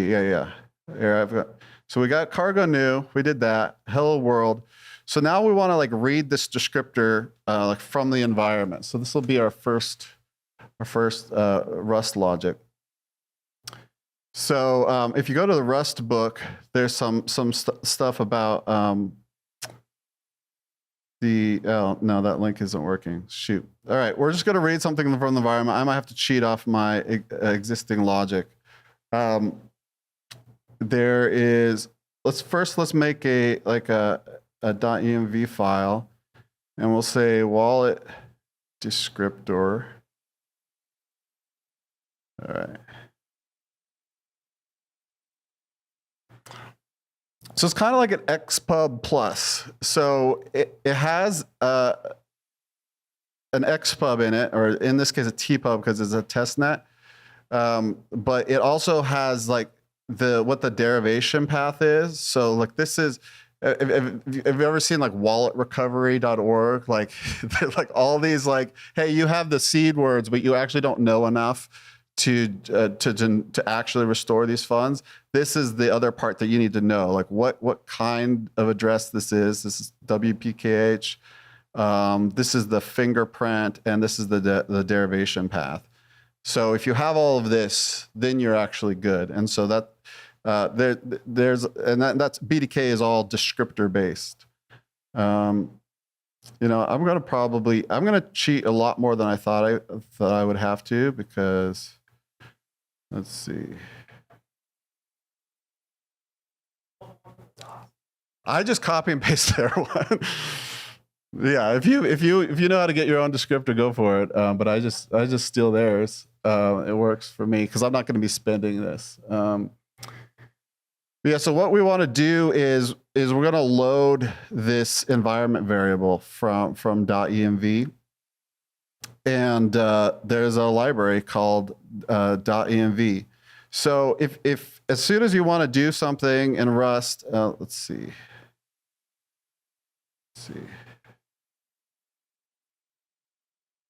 Yeah. Here I've got, so we got cargo new. We did that. Hello world. So now we want to like read this descriptor like from the environment. So this will be our first Rust logic. So if you go to the Rust book, there's some stuff about oh, no, that link isn't working. Shoot. All right, we're just going to read something from the environment. I might have to cheat off my existing logic. There is, let's make a .env file, and we'll say wallet descriptor. All right. So it's kind of like an xpub plus. So it has an xpub in it, or in this case a tpub because it's a test net. But it also has like what the derivation path is. So like this is, have you ever seen like walletrecovery.org? Like all these like, hey, you have the seed words, but you actually don't know enough to actually restore these funds. This is the other part that you need to know, like what kind of address this is. This is WPKH. This is the fingerprint, and this is the derivation path. So if you have all of this, then you're actually good. And so that that's BDK is all descriptor based. You know, I'm gonna cheat a lot more than I thought I would have to, because let's see. I just copy and paste their one. Yeah, if you know how to get your own descriptor, go for it. But I just steal theirs. It works for me because I'm not going to be spending this. Yeah, so what we want to do is we're going to load this environment variable from .env, and there's a library called .env. So if as soon as you want to do something in Rust, let's see.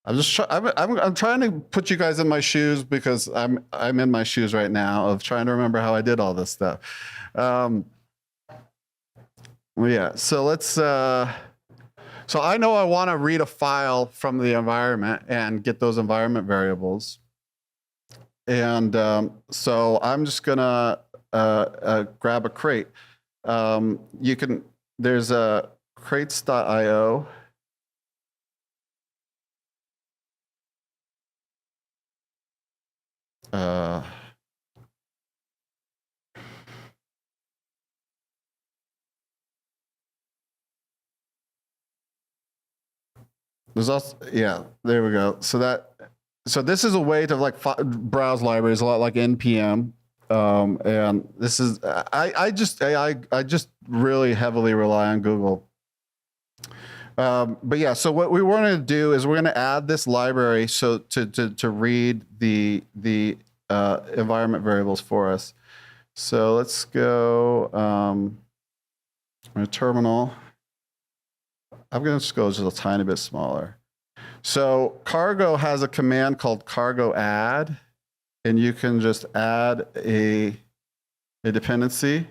I'm trying to put you guys in my shoes, because I'm in my shoes right now of trying to remember how I did all this stuff. Well, yeah, so let's, so I know I want to read a file from the environment and get those environment variables. And so I'm just gonna grab a crate. There's a crates.io. There's also, yeah, there we go. So this is a way to like browse libraries, a lot like npm. And this is, I just really heavily rely on Google. But yeah, so what we want to do is we're going to add this library so to read the environment variables for us. So let's go terminal. I'm going to just go just a tiny bit smaller. So Cargo has a command called cargo add, and you can just add a dependency.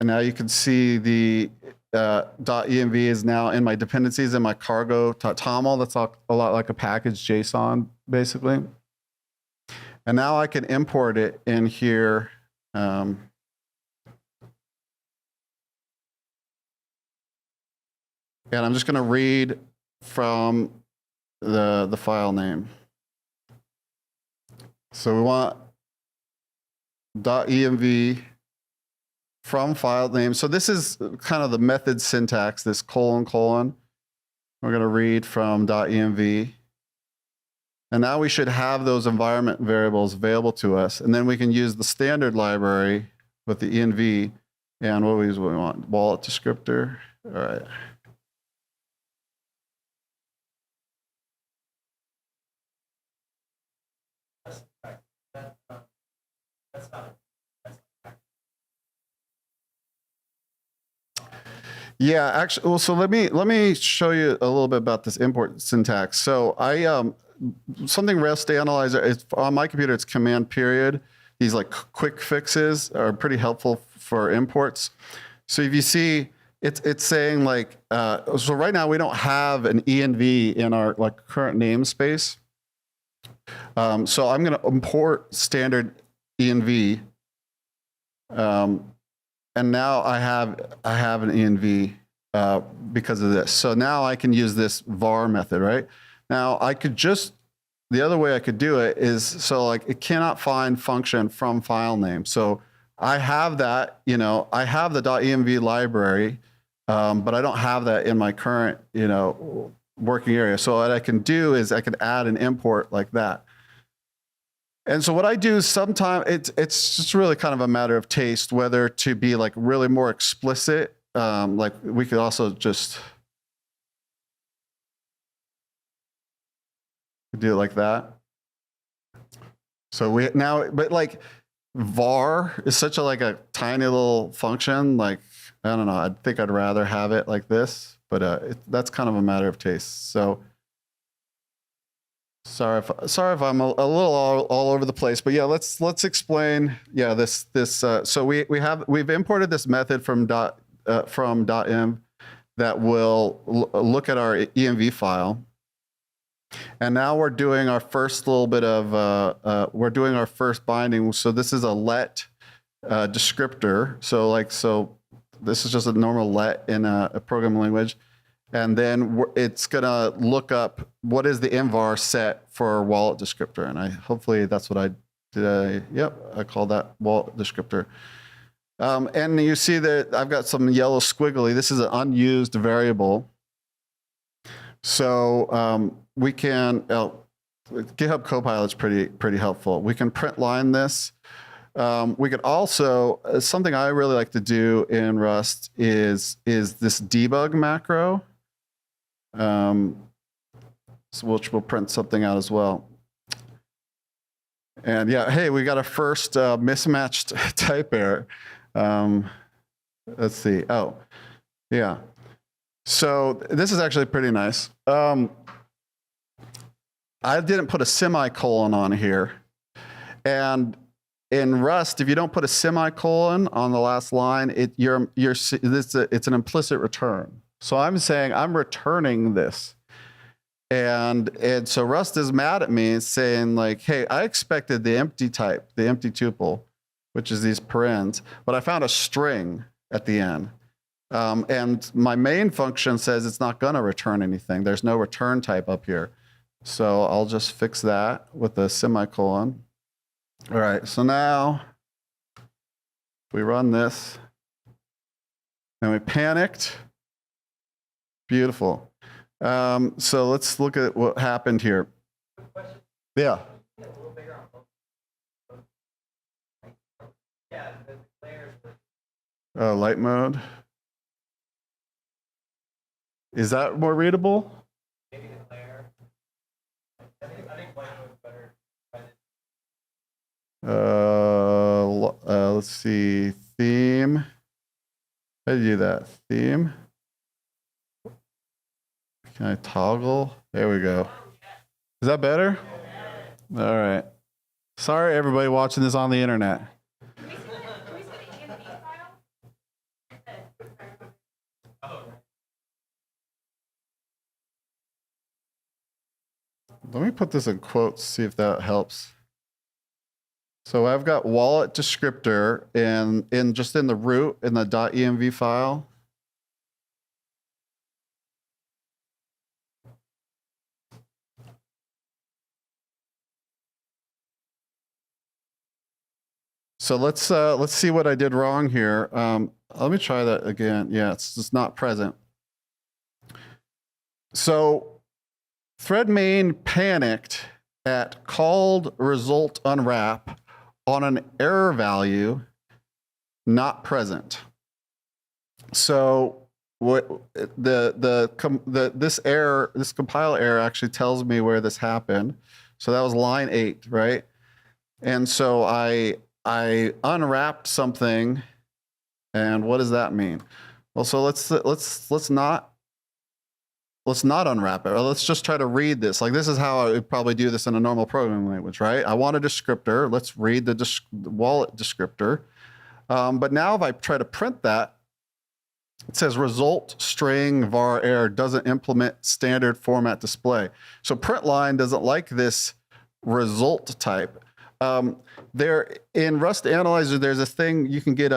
And now you can see the .env is now in my dependencies in my cargo.toml. That's a lot like a package JSON, basically. And now I can import it in here. And I'm just going to read from the file name. So we want .env from file name. So this is kind of the method syntax, this colon. We're going to read from .env. And now we should have those environment variables available to us. And then we can use the standard library with the env. And what we want? Wallet descriptor. All right. Yeah, actually, well, so let me show you a little bit about this import syntax. So something REST analyzer, it's, on my computer, it's command period. These like quick fixes are pretty helpful for imports. So if you see, it's saying like, so right now we don't have an env in our like current namespace. So I'm going to import standard env. And now I have an env because of this. So now I can use this var method, right? Now I could just, the other way I could do it is, so like it cannot find function from file name. So I have that, you know, I have the .env library, but I don't have that in my current, you know, working area. So what I can do is I can add an import like that. And so what I do is sometimes it's just really kind of a matter of taste, whether to be like really more explicit. Like we could also just do it like that. So we now, but like var is such a like a tiny little function. Like, I don't know, I think I'd rather have it like this, but that's kind of a matter of taste. So sorry if I'm a little all over the place, but yeah, let's explain. Yeah, this so we've imported this method from .env that will look at our env file, and now we're doing our first little bit of we're doing our first binding. So this is a let descriptor. So this is just a normal let in a programming language. And then it's gonna look up what is the invar set for wallet descriptor. And hopefully that's what I did. Yep, I called that wallet descriptor. And you see that I've got some yellow squiggly. This is an unused variable. So we can, GitHub Copilot's pretty helpful. We can print line this. We could also, something I really like to do in Rust is this debug macro. Which will print something out as well. And yeah, hey, we got a first mismatched type error. Let's see. Oh, yeah. So this is actually pretty nice. I didn't put a semicolon on here. And in Rust, if you don't put a semicolon on the last line, it's an implicit return. So I'm saying I'm returning this. And so Rust is mad at me saying like, hey, I expected the empty type, the empty tuple, which is these parens, but I found a string at the end. And my main function says it's not gonna return anything. There's no return type up here. So I'll just fix that with a semicolon. All right, so now we run this and we panicked. Beautiful. So let's look at what happened here. Yeah. Light mode. Is that more readable? Maybe the glare. I think light mode is better. Let's see. Theme. How do you do that? Theme. Can I toggle? There we go. Is that better? All right. Sorry, everybody watching this on the internet. Can we see the ENV file? Let me put this in quotes, see if that helps. So I've got wallet descriptor just in the root in the .env file. So let's see what I did wrong here. Let me try that again. Yeah, it's just not present. So thread main panicked at called result unwrap on an error value not present. So what this compile error actually tells me where this happened. So that was line 8, right? And so I unwrapped something, and what does that mean? Well, so let's not let's not unwrap it. Or let's just try to read this. Like this is how I would probably do this in a normal programming language, right? I want a descriptor. Let's read the wallet descriptor. But now if I try to print that, it says result string var error doesn't implement standard format display. So print line doesn't like this result type. There in Rust Analyzer, there's a thing you can get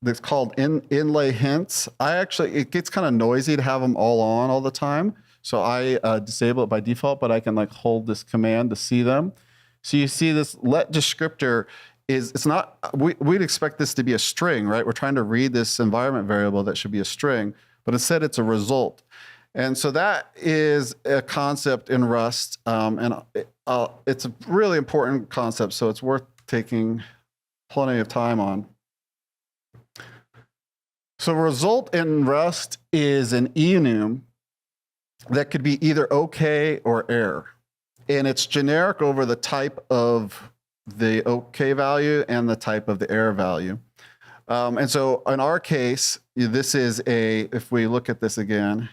that's called inlay hints. It gets kind of noisy to have them all on all the time. So I disable it by default, but I can like hold this command to see them. So you see this let descriptor it's not, we'd expect this to be a string, right? We're trying to read this environment variable that should be a string, but instead it's a result. And so that is a concept in Rust, and it's a really important concept, so it's worth taking plenty of time on. So result in Rust is an enum that could be either OK or error. And it's generic over the type of the OK value and the type of the error value. And so in our case, this is if we look at this again,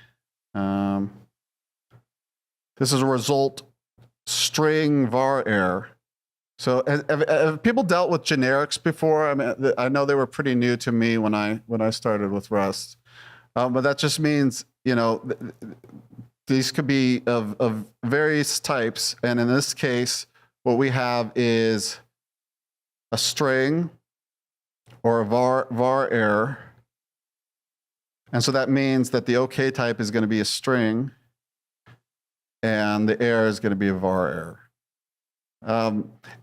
this is a result string var error. So have people dealt with generics before? I mean, I know they were pretty new to me when I started with Rust. But that just means, these could be of various types. And in this case, what we have is a string or a var error. And so that means that the OK type is going to be a string and the error is going to be a var error.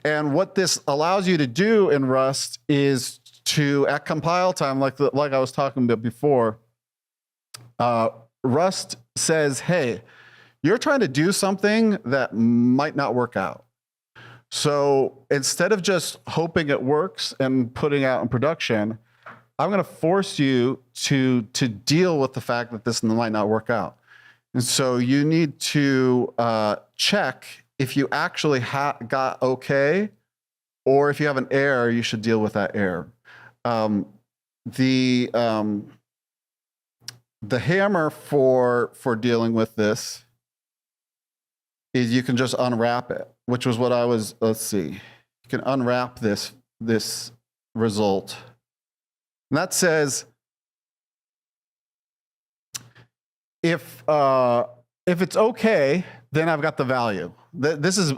And what this allows you to do in Rust is to, at compile time, like I was talking about before, Rust says, hey, you're trying to do something that might not work out. So instead of just hoping it works and putting out in production, I'm going to force you to deal with the fact that this might not work out. And so you need to check if you actually got OK, or if you have an error, you should deal with that error. The hammer for dealing with this is you can just unwrap it, which was what I was, let's see. You can unwrap this result. And that says, if it's OK, then I've got the value. This is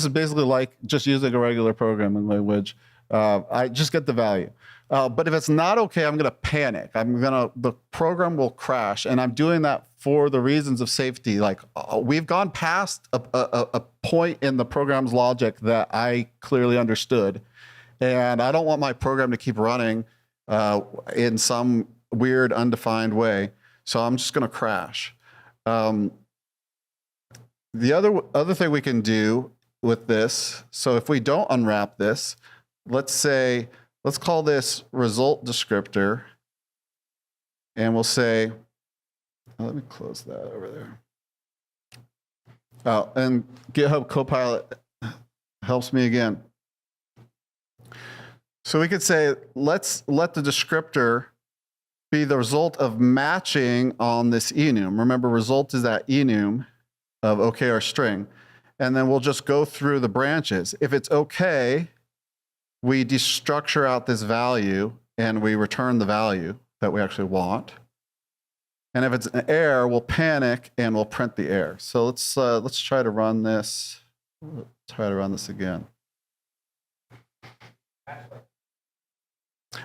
basically like just using a regular programming language. I just get the value. But if it's not OK, I'm going to panic. The program will crash. And I'm doing that for the reasons of safety. Like we've gone past a point in the program's logic that I clearly understood. And I don't want my program to keep running in some weird, undefined way. So I'm just going to crash. The other thing we can do with this, so if we don't unwrap this, let's call this result descriptor, and we'll say, let me close that over there. Oh, and GitHub Copilot helps me again. So we could say, let's let the descriptor be the result of matching on this enum. Remember, result is that enum of OK or string. And then we'll just go through the branches. If it's OK, we destructure out this value and we return the value that we actually want. And if it's an error, we'll panic and we'll print the error. So let's try to run this. Try to run this again.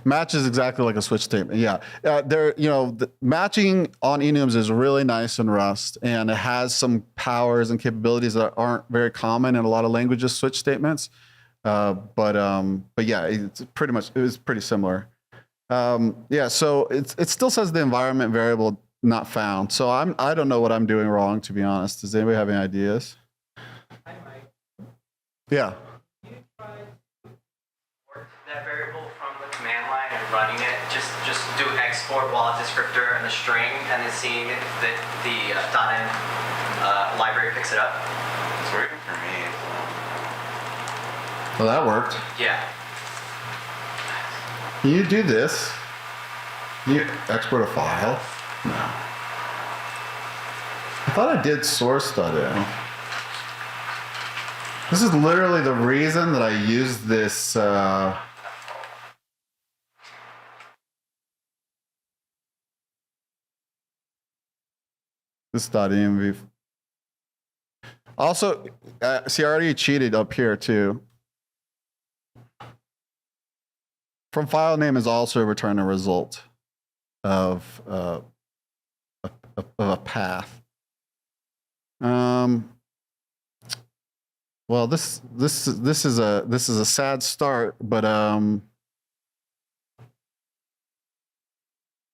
Match is exactly like a switch statement. Yeah, the matching on enums is really nice in Rust, and it has some powers and capabilities that aren't very common in a lot of languages. Switch statements, but yeah, it was pretty similar. Yeah, so it still says the environment variable not found. So I don't know what I'm doing wrong, to be honest. Does anybody have any ideas? I might. Yeah. Can you try to import that variable from the command line and running it? Just do export wallet descriptor and the string, and then seeing if the .env library picks it up. It's working for me. Well, that worked. Yeah. Can you do this? Can you export a file? No. thought I did source.in. This is literally the reason that I use this. This .env. Also, see, I already cheated up here too. From file name is also return a result of a path. Well, this is a sad start, but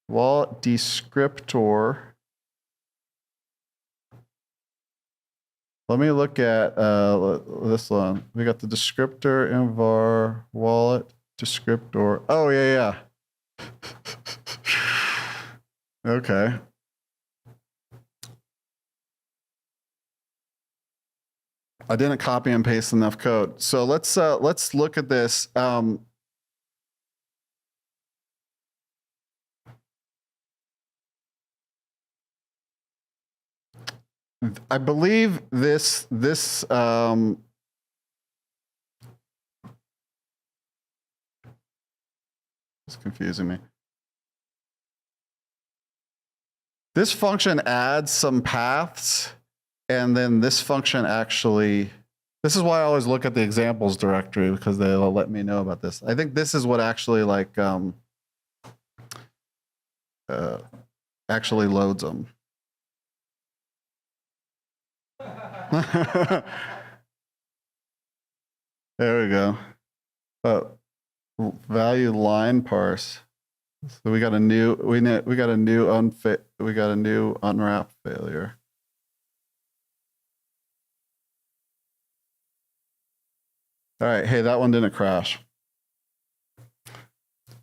wallet descriptor. Let me look at this one. We got the descriptor in var wallet descriptor. Oh yeah. Okay. I didn't copy and paste enough code. So let's look at this. I believe this it's confusing me. This function adds some paths, and then this function actually, this is why I always look at the examples directory, because they'll let me know about this. I think this is what actually like actually loads them. There we go. Value line parse. So we got a new unwrap failure. All right, hey, that one didn't crash.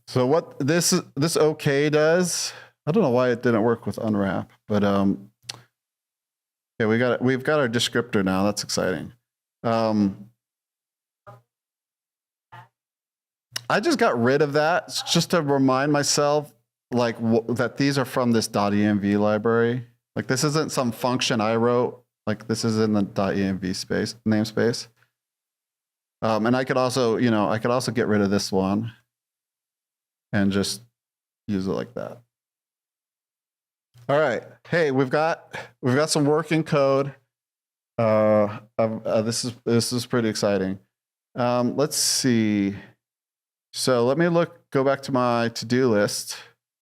So what this OK does, I don't know why it didn't work with unwrap, but yeah, we've got our descriptor now. That's exciting. I just got rid of that just to remind myself like that these are from this .env library. Like this isn't some function I wrote. Like this is in the .env space namespace. And I could also, get rid of this one and just use it like that. All right. Hey, we've got some working code. This is pretty exciting. Let's see. So let me go back to my to-do list.